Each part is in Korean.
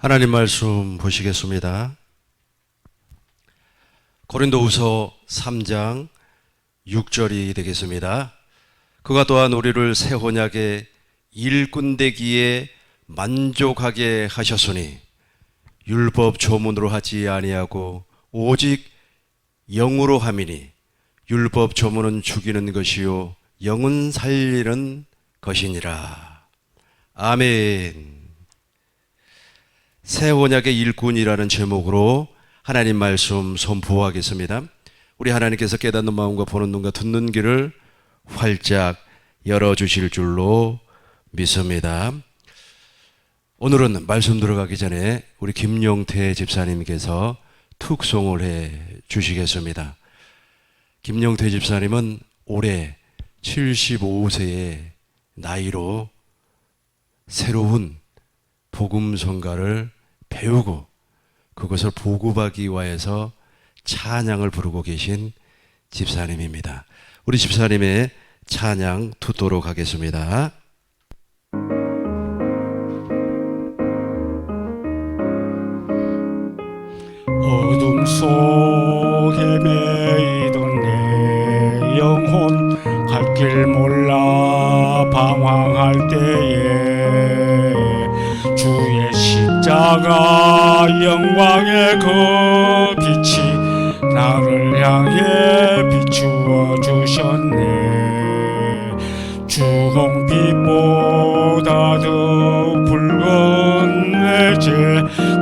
하나님 말씀 보시겠습니다. 고린도후서 3장 6절이 되겠습니다. 그가 또한 우리를 새 언약의 일꾼 되기에 만족하게 하셨으니 율법 조문으로 하지 아니하고 오직 영으로 함이니 율법 조문은 죽이는 것이요 영은 살리는 것이니라. 아멘. 새 언약의 일꾼이라는 제목으로 하나님 말씀 선포하겠습니다. 우리 하나님께서 깨닫는 마음과 보는 눈과 듣는 귀를 활짝 열어주실 줄로 믿습니다. 오늘은 말씀 들어가기 전에 우리 김용태 집사님께서 특송을 해 주시겠습니다. 김용태 집사님은 올해 75세의 나이로 새로운 복음 성가를 배우고 그것을 보급하기 위해서 찬양을 부르고 계신 집사님입니다. 우리 집사님의 찬양 듣도록 하겠습니다. 어둠 속에 매이던 내 영혼 갈 길 몰라 방황할 때에 주의 십자가 영광의 그 빛이 나를 향해 비추어 주셨네. 주홍빛보다 더 붉은 내제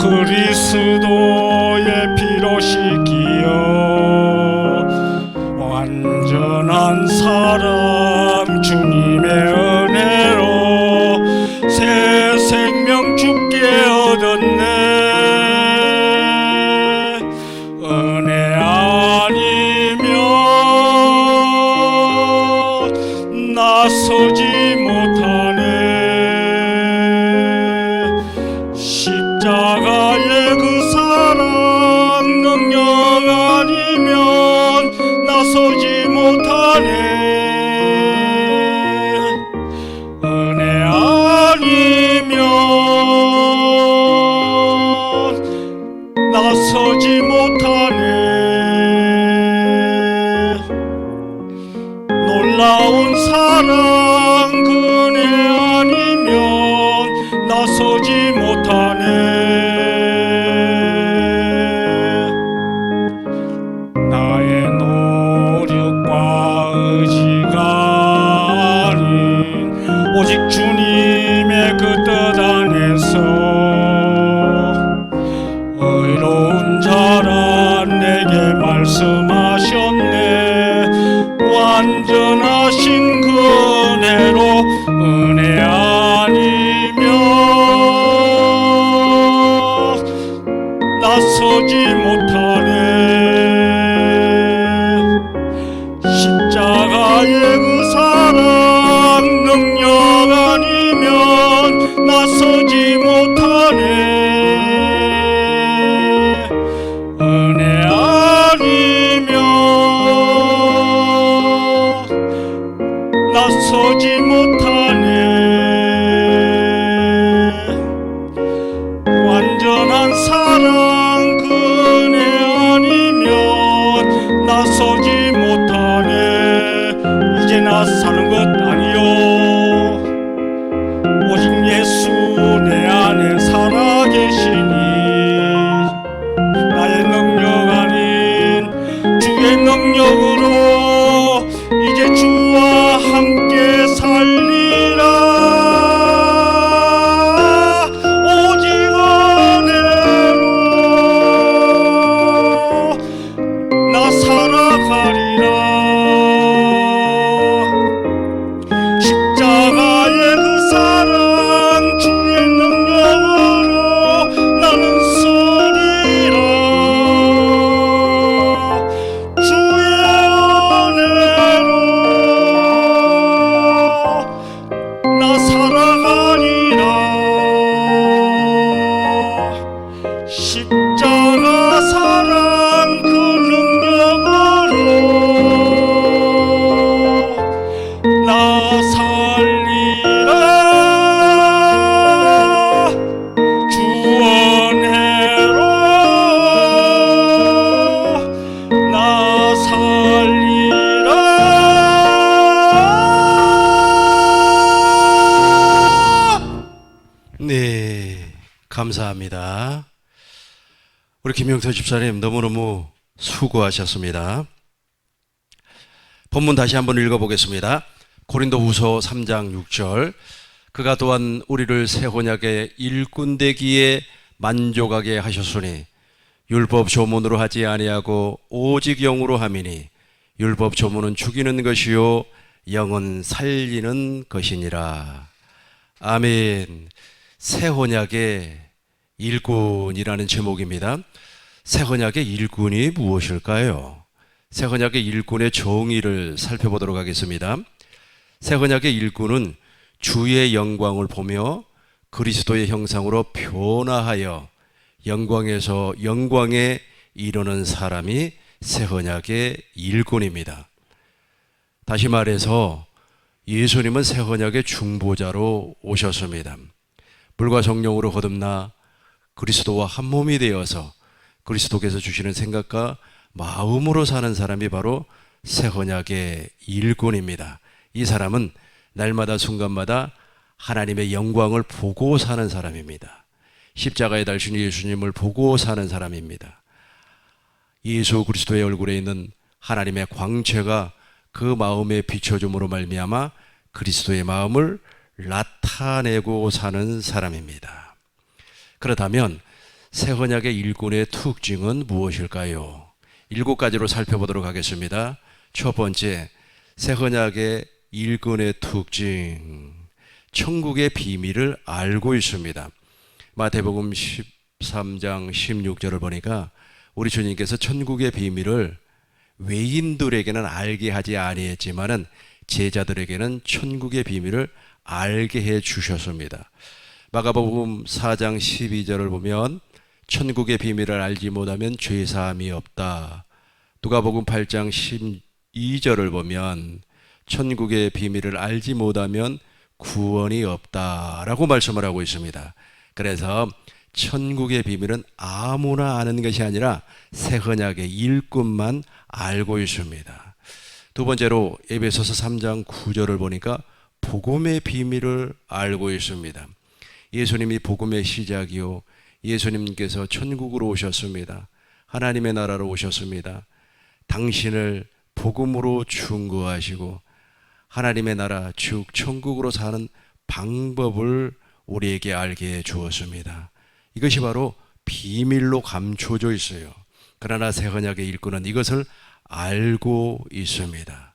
그리스도의 피로 씻기어 완전한 사랑 주님의 은혜로 새 생명 주께 얻었네. 은혜 아니면 나서지 못하네. 십자가의 그 사랑 능력 아니면 나서지 못하네. 은혜 아니면 나서지 못하네. 놀라운 사랑 그네 아니면 나서지 못하네. 나의 노력과 의지가 아닌 오직 주님의 그 뜻 안에서 의로운 자라 내게 말씀하셨네. 완전하신 그 은혜로 은혜 아니면 나서지 못하네. 십자가의 그 사랑 능력 아니면 나서지 못하네. 은혜 아니면 나서지 못하네. 완전한 사랑 그네 아니면 나서지 못하네. 이제 나 사는 것 아니요 오직 예수 내 안에 살아계시니 나의 능력 아닌 주의 능력으로 이제 주와 함께 살리라. 감사합니다. 우리 김영서 집사님 너무너무 수고하셨습니다. 본문 다시 한번 읽어보겠습니다. 고린도후서 3장 6절. 그가 또한 우리를 새 언약의 일꾼 되기에 만족하게 하셨으니 율법 조문으로 하지 아니하고 오직 영으로 함이니 율법 조문은 죽이는 것이요 영은 살리는 것이니라. 아멘. 새 언약의 일꾼이라는 제목입니다. 새 언약의 일꾼이 무엇일까요? 새 언약의 일꾼의 정의를 살펴보도록 하겠습니다. 새 언약의 일꾼은 주의 영광을 보며 그리스도의 형상으로 변화하여 영광에서 영광에 이르는 사람이 새 언약의 일꾼입니다. 다시 말해서 예수님은 새 언약의 중보자로 오셨습니다. 물과 성령으로 거듭나 그리스도와 한 몸이 되어서 그리스도께서 주시는 생각과 마음으로 사는 사람이 바로 새 언약의 일꾼입니다. 이 사람은 날마다 순간마다 하나님의 영광을 보고 사는 사람입니다. 십자가에 달신 예수님을 보고 사는 사람입니다. 예수 그리스도의 얼굴에 있는 하나님의 광채가 그 마음에 비춰줌으로 말미암아 그리스도의 마음을 나타내고 사는 사람입니다. 그렇다면 새 언약의 일꾼의 특징은 무엇일까요? 7가지로 살펴보도록 하겠습니다. 첫 번째, 새 언약의 일꾼의 특징, 천국의 비밀을 알고 있습니다. 마태복음 13장 16절을 보니까 우리 주님께서 천국의 비밀을 외인들에게는 알게 하지 아니했지만은 제자들에게는 천국의 비밀을 알게 해 주셨습니다. 마가복음 4장 12절을 보면 천국의 비밀을 알지 못하면 죄사함이 없다. 누가복음 8장 12절을 보면 천국의 비밀을 알지 못하면 구원이 없다라고 말씀을 하고 있습니다. 그래서 천국의 비밀은 아무나 아는 것이 아니라 새 언약의 일꾼만 알고 있습니다. 두 번째로 에베소서 3장 9절을 보니까 복음의 비밀을 알고 있습니다. 예수님이 복음의 시작이요, 예수님께서 천국으로 오셨습니다. 하나님의 나라로 오셨습니다. 당신을 복음으로 충고하시고 하나님의 나라 즉 천국으로 사는 방법을 우리에게 알게 해 주었습니다. 이것이 바로 비밀로 감춰져 있어요. 그러나 새 언약의 일꾼은 이것을 알고 있습니다.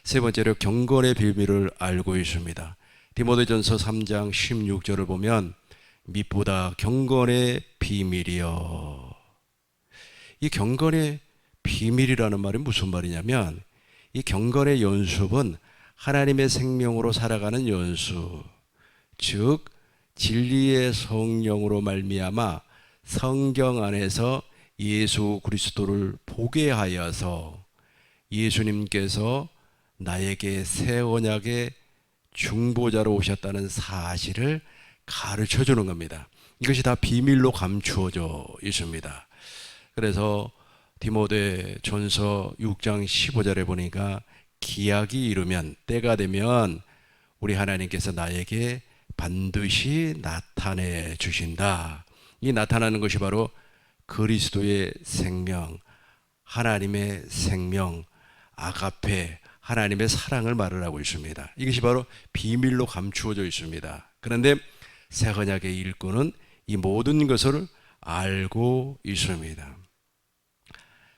세 번째로 경건의 비밀을 알고 있습니다. 디모데전서 3장 16절을 보면 mit보다 경건의 비밀이여. 이 경건의 비밀이라는 말이 무슨 말이냐면 이 경건의 연습은 하나님의 생명으로 살아가는 연수, 즉 진리의 성령으로 말미암아 성경 안에서 예수 그리스도를 보게 하여서 예수님께서 나에게 새 언약의 중보자로 오셨다는 사실을 가르쳐 주는 겁니다. 이것이 다 비밀로 감추어져 있습니다. 그래서 디모데 전서 6장 15절에 보니까 기약이 이르면, 때가 되면 우리 하나님께서 나에게 반드시 나타내 주신다. 이 나타나는 것이 바로 그리스도의 생명, 하나님의 생명, 아가페, 하나님의 사랑을 말을 하고 있습니다. 이것이 바로 비밀로 감추어져 있습니다. 그런데 새 언약의 일꾼은 이 모든 것을 알고 있습니다.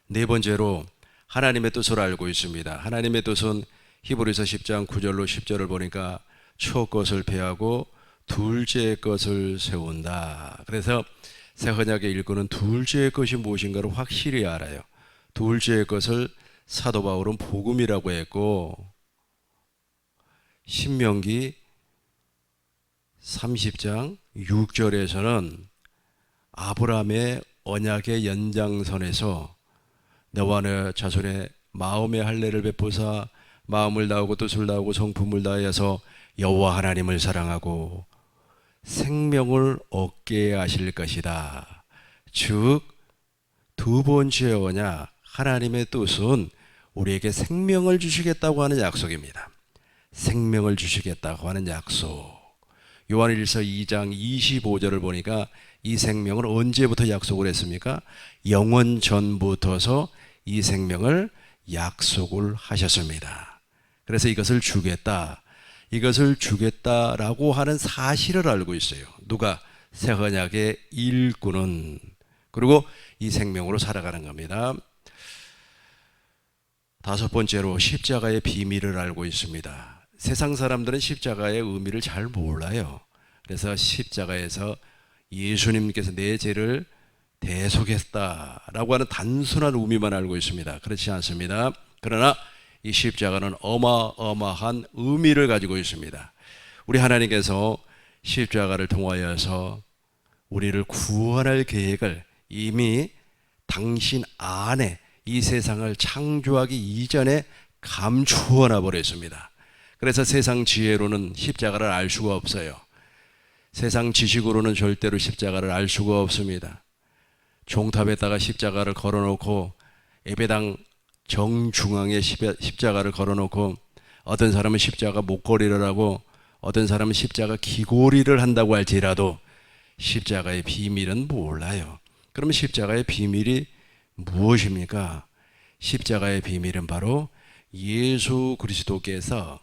네 번째로 하나님의 뜻을 알고 있습니다. 하나님의 뜻은 히브리서 10장 9절로 10절을 보니까 첫 것을 폐하고 둘째 것을 세운다. 그래서 새 언약의 일꾼은 둘째 것이 무엇인가를 확실히 알아요. 둘째 것을 사도 바울은 복음이라고 했고, 신명기 30장 6절에서는 아브라함의 언약의 연장선에서 너와 내 자손의 마음의 할례를 베푸사 마음을 다하고 뜻을 다하고 성품을 다하여서 여호와 하나님을 사랑하고 생명을 얻게 하실 것이다. 즉 두 번째 언약 하나님의 뜻은 우리에게 생명을 주시겠다고 하는 약속입니다. 생명을 주시겠다고 하는 약속. 요한일서 2장 25절을 보니까 이 생명을 언제부터 약속을 했습니까? 영원 전부터서 이 생명을 약속을 하셨습니다. 그래서 이것을 주겠다라고 하는 사실을 알고 있어요. 누가? 새 언약의 일꾼은. 그리고 이 생명으로 살아가는 겁니다. 다섯 번째로 십자가의 비밀을 알고 있습니다. 세상 사람들은 십자가의 의미를 잘 몰라요. 그래서 십자가에서 예수님께서 내 죄를 대속했다라고 하는 단순한 의미만 알고 있습니다. 그렇지 않습니다. 그러나 이 십자가는 어마어마한 의미를 가지고 있습니다. 우리 하나님께서 십자가를 통하여서 우리를 구원할 계획을 이미 당신 안에 이 세상을 창조하기 이전에 감추어 놔버렸습니다. 그래서 세상 지혜로는 십자가를 알 수가 없어요. 세상 지식으로는 절대로 십자가를 알 수가 없습니다. 종탑에다가 십자가를 걸어놓고 예배당 정중앙에 십자가를 걸어놓고 어떤 사람은 십자가 목걸이를 하고 어떤 사람은 십자가 귀고리를 한다고 할지라도 십자가의 비밀은 몰라요. 그러면 십자가의 비밀이 무엇입니까? 십자가의 비밀은 바로 예수 그리스도께서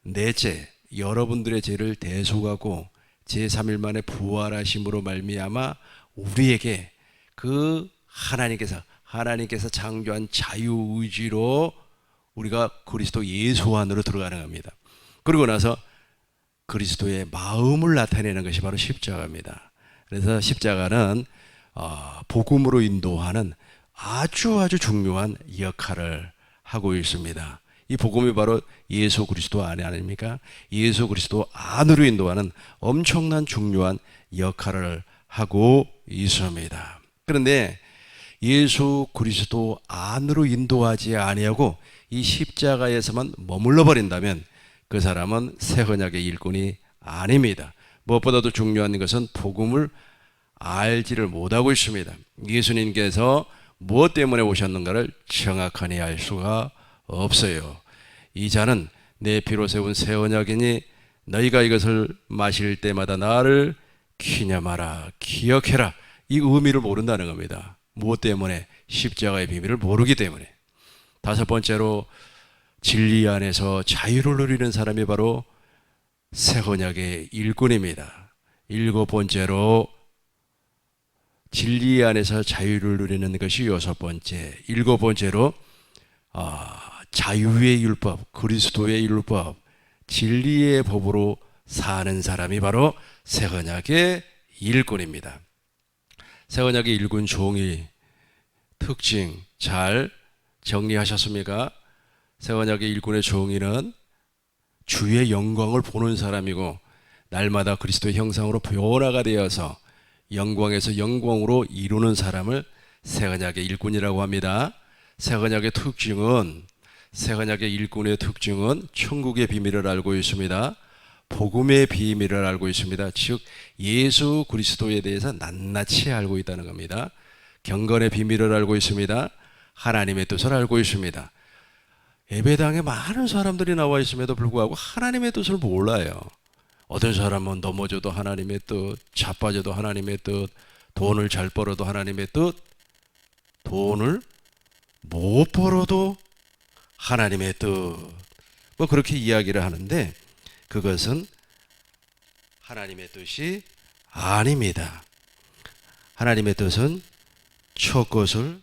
내 죄, 여러분들의 죄를 대속하고 제3일 만에 부활하심으로 말미암아 우리에게 그 하나님께서 창조한 자유의지로 우리가 그리스도 예수 안으로 들어가는 겁니다. 그러고 나서 그리스도의 마음을 나타내는 것이 바로 십자가입니다. 그래서 십자가는 복음으로 인도하는 아주 중요한 역할을 하고 있습니다. 이 복음이 바로 예수 그리스도 안에 아닙니까? 예수 그리스도 안으로 인도하는 엄청난 중요한 역할을 하고 있습니다. 그런데 예수 그리스도 안으로 인도하지 아니하고 이 십자가에서만 머물러 버린다면 그 사람은 새 언약의 일꾼이 아닙니다. 무엇보다도 중요한 것은 복음을 알지를 못하고 있습니다. 예수님께서 무엇 때문에 오셨는가를 정확하니 알 수가 없어요. 이 잔은 내 피로 세운 새 언약이니 너희가 이것을 마실 때마다 나를 기념하라, 기억해라. 이 의미를 모른다는 겁니다. 무엇 때문에? 십자가의 비밀을 모르기 때문에. 다섯 번째로 진리 안에서 자유를 누리는 사람이 바로 새 언약의 일꾼입니다. 일곱 번째로 진리 안에서 자유를 누리는 것이 여섯 번째. 일곱 번째로 자유의 율법, 그리스도의 율법, 진리의 법으로 사는 사람이 바로 새 언약의 일꾼입니다. 새 언약의 일꾼 종이 특징 잘 정리하셨습니까? 새 언약의 일꾼의 종이는 주의 영광을 보는 사람이고 날마다 그리스도의 형상으로 변화가 되어서 영광에서 영광으로 이루는 사람을 새 언약의 일꾼이라고 합니다. 새 언약의 특징은 새 언약의 일꾼의 특징은 천국의 비밀을 알고 있습니다. 복음의 비밀을 알고 있습니다. 즉 예수 그리스도에 대해서 낱낱이 알고 있다는 겁니다. 경건의 비밀을 알고 있습니다. 하나님의 뜻을 알고 있습니다. 예배당에 많은 사람들이 나와 있음에도 불구하고 하나님의 뜻을 몰라요. 어떤 사람은 넘어져도 하나님의 뜻, 자빠져도 하나님의 뜻, 돈을 잘 벌어도 하나님의 뜻, 돈을 못 벌어도 하나님의 뜻, 뭐 그렇게 이야기를 하는데 그것은 하나님의 뜻이 아닙니다. 하나님의 뜻은 첫 것을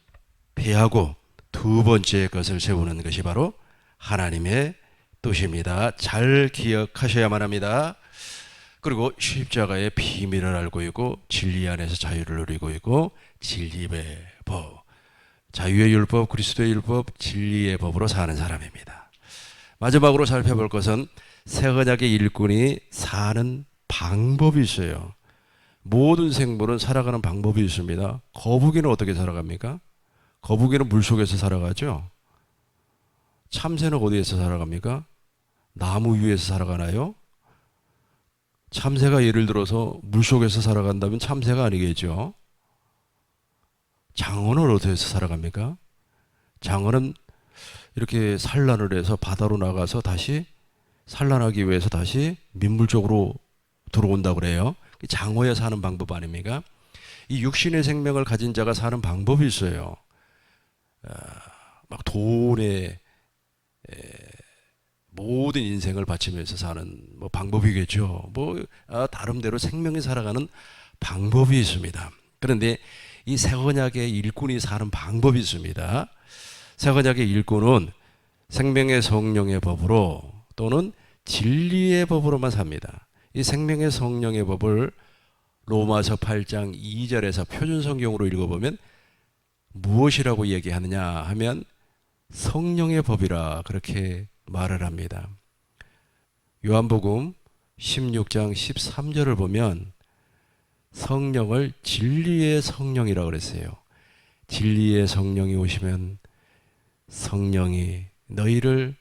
배하고 두 번째 것을 세우는 것이 바로 하나님의 뜻입니다. 잘 기억하셔야만 합니다. 그리고 십자가의 비밀을 알고 있고 진리 안에서 자유를 누리고 있고 진리의 법, 자유의 율법, 그리스도의 율법, 진리의 법으로 사는 사람입니다. 마지막으로 살펴볼 것은 새 언약의 일꾼이 사는 방법이 있어요. 모든 생물은 살아가는 방법이 있습니다. 거북이는 어떻게 살아갑니까? 거북이는 물속에서 살아가죠. 참새는 어디에서 살아갑니까? 나무 위에서 살아가나요? 참새가 예를 들어서 물속에서 살아간다면 참새가 아니겠죠. 장어는 어디에서 살아갑니까? 장어는 이렇게 산란을 해서 바다로 나가서 다시 산란하기 위해서 다시 민물 쪽으로 들어온다고 그래요. 장호에 사는 방법 아닙니까? 이 육신의 생명을 가진 자가 사는 방법이 있어요. 막 돈에 모든 인생을 바치면서 사는 뭐 방법이겠죠. 다름대로 생명이 살아가는 방법이 있습니다. 그런데 이 새 언약의 일꾼이 사는 방법이 있습니다. 새 언약의 일꾼은 생명의 성령의 법으로 또는 진리의 법으로만 삽니다. 이 생명의 성령의 법을 로마서 8장 2절에서 표준 성경으로 읽어보면 무엇이라고 얘기하느냐 하면 성령의 법이라 그렇게 말을 합니다. 요한복음 16장 13절을 보면 성령을 진리의 성령이라고 그랬어요. 진리의 성령이 오시면 성령이 너희를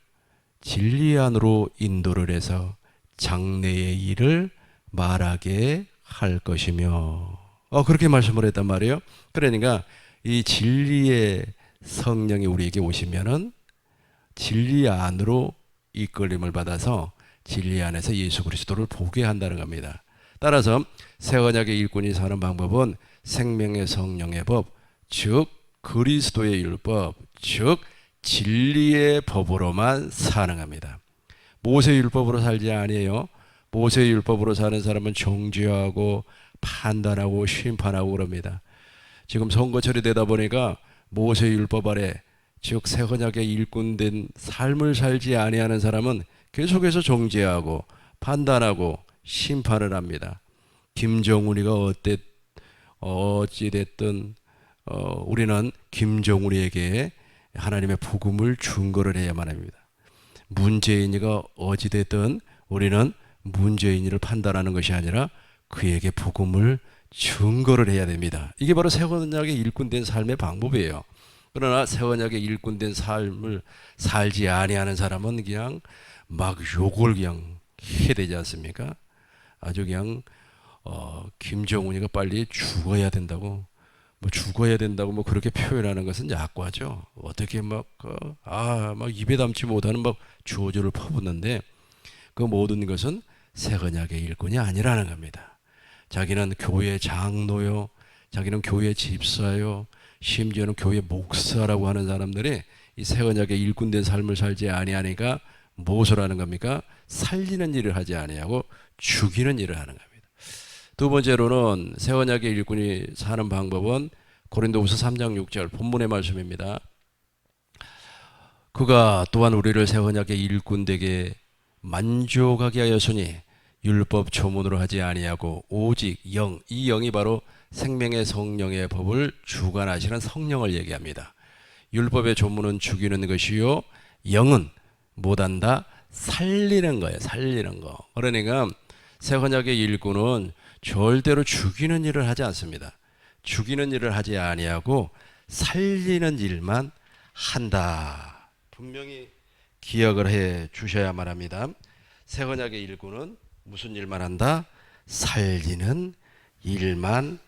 진리 안으로 인도를 해서 장래의 일을 말하게 할 것이며 그렇게 말씀을 했단 말이에요. 그러니까 이 진리의 성령이 우리에게 오시면은 진리 안으로 이끌림을 받아서 진리 안에서 예수 그리스도를 보게 한다는 겁니다. 따라서 새 언약의 일꾼이 사는 방법은 생명의 성령의 법, 즉 그리스도의 율법, 즉 진리의 법으로만 사는 겁니다. 모세 율법으로 살지 아니에요. 모세 율법으로 사는 사람은 정죄하고 판단하고 심판하고 그럽니다. 지금 선거철이 되다 보니까 모세 율법 아래 즉 새 언약의 일꾼된 삶을 살지 아니하는 사람은 계속해서 정죄하고 판단하고 심판을 합니다. 김정은이가 어찌됐든 우리는 김정은이에게 하나님의 복음을 증거를 해야만 합니다. 문재인이가 어찌됐든 우리는 문재인이를 판단하는 것이 아니라 그에게 복음을 증거를 해야 됩니다. 이게 바로 새 언약의 일꾼된 삶의 방법이에요. 그러나 새 언약의 일꾼된 삶을 살지 아니하는 사람은 그냥 막 욕을 그냥 해야 되지 않습니까? 아주 그냥 김정은이가 빨리 죽어야 된다고 뭐 그렇게 표현하는 것은 약과죠. 어떻게 막 입에 담지 못하는 막 주어조를 퍼붓는데 그 모든 것은 새 언약의 일꾼이 아니라는 겁니다. 자기는 교회 장로요, 자기는 교회 집사요, 심지어는 교회 목사라고 하는 사람들이 이 새 언약의 일꾼된 삶을 살지 아니하니까 무엇을 하는 겁니까? 살리는 일을 하지 아니하고 죽이는 일을 하는 겁니다. 두 번째로는 새 언약의 일꾼이 사는 방법은 고린도후서 3장 6절 본문의 말씀입니다. 그가 또한 우리를 새 언약의 일꾼 되게 만족하게 하였으니 율법 조문으로 하지 아니하고 오직 영, 이 영이 바로 생명의 성령의 법을 주관하시는 성령을 얘기합니다. 율법의 조문은 죽이는 것이요, 영은 못한다 살리는 거예요. 살리는 거. 그러니까 새 언약의 일꾼은 절대로 죽이는 일을 하지 않습니다. 죽이는 일을 하지 아니하고 살리는 일만 한다. 분명히 기억을 해 주셔야만 합니다. 새 언약의 일꾼은 무슨 일만 한다? 살리는 일만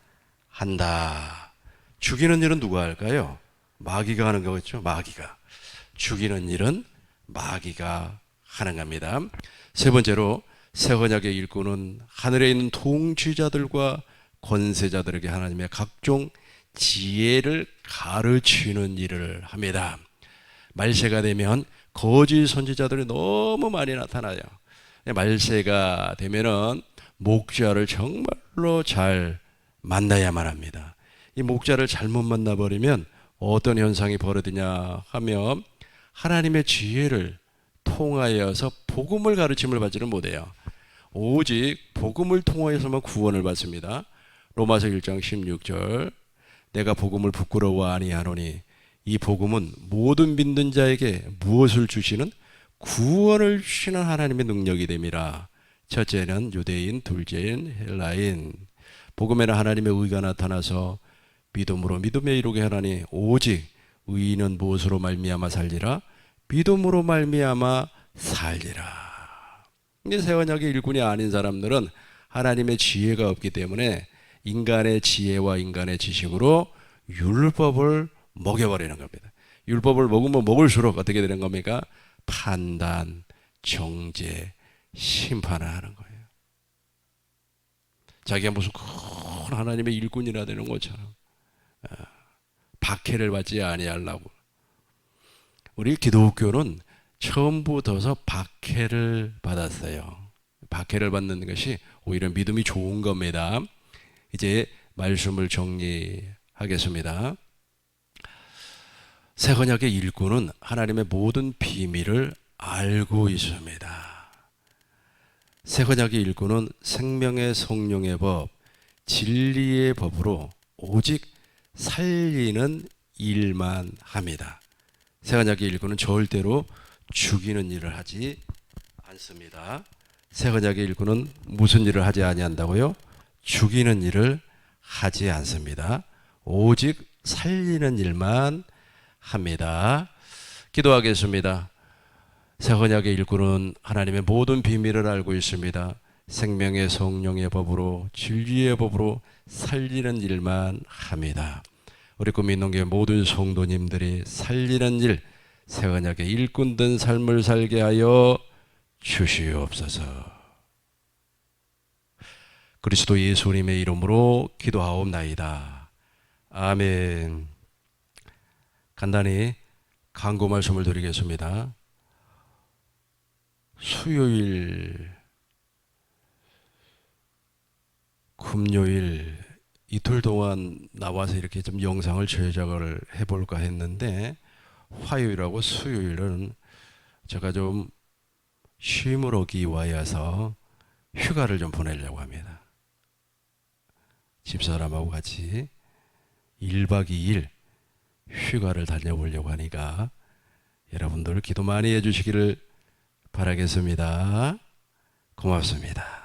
한다. 죽이는 일은 누가 할까요? 마귀가 하는 거겠죠. 마귀가. 죽이는 일은 마귀가 하는 겁니다. 세 번째로 새 언약의 일꾼은 하늘에 있는 통치자들과 권세자들에게 하나님의 각종 지혜를 가르치는 일을 합니다. 말세가 되면 거짓 선지자들이 너무 많이 나타나요. 말세가 되면은 목자를 정말로 잘 만나야만 합니다. 이 목자를 잘못 만나버리면 어떤 현상이 벌어지냐 하면 하나님의 지혜를 통하여서 복음을 가르침을 받지는 못해요. 오직 복음을 통하여서만 구원을 받습니다. 로마서 1장 16절 내가 복음을 부끄러워 아니하노니 이 복음은 모든 믿는 자에게 무엇을 주시는 구원을 주시는 하나님의 능력이 됨이라. 첫째는 유대인, 둘째는 헬라인. 복음에는 하나님의 의가 나타나서 믿음으로 믿음에 이르게 하나니 오직 의인은 무엇으로 말미암아 살리라? 믿음으로 말미암아 살리라. 새 언약의 일꾼이 아닌 사람들은 하나님의 지혜가 없기 때문에 인간의 지혜와 인간의 지식으로 율법을 먹여버리는 겁니다. 율법을 먹으면 먹을수록 어떻게 되는 겁니까? 판단, 정죄, 심판을 하는 거예요. 자기가 무슨 큰 하나님의 일꾼이라 되는 것처럼 박해를 받지 아니하려고. 우리 기독교는 처음부터서 박해를 받았어요. 박해를 받는 것이 오히려 믿음이 좋은 겁니다. 이제 말씀을 정리하겠습니다. 새 언약의 일꾼은 하나님의 모든 비밀을 알고 있습니다. 새 언약의 일꾼은 생명의 성령의 법, 진리의 법으로 오직 살리는 일만 합니다. 새 언약의 일꾼은 절대로 죽이는 일을 하지 않습니다. 새 언약의 일꾼은 무슨 일을 하지 아니한다고요? 죽이는 일을 하지 않습니다. 오직 살리는 일만 합니다. 기도하겠습니다. 새 언약의 일꾼은 하나님의 모든 비밀을 알고 있습니다. 생명의 성령의 법으로 진리의 법으로 살리는 일만 합니다. 우리 구민농교회 모든 성도님들이 살리는 일, 새 언약의 일꾼 된 삶을 살게 하여 주시옵소서. 그리스도 예수님의 이름으로 기도하옵나이다. 아멘. 간단히 간구 말씀을 드리겠습니다. 수요일, 금요일 이틀 동안 나와서 이렇게 좀 영상을 제작을 해볼까 했는데 화요일하고 수요일은 제가 좀 쉼을 얻기 위하여서 휴가를 좀 보내려고 합니다. 집사람하고 같이 1박 2일 휴가를 다녀보려고 하니까 여러분들 기도 많이 해주시기를 바라겠습니다. 고맙습니다.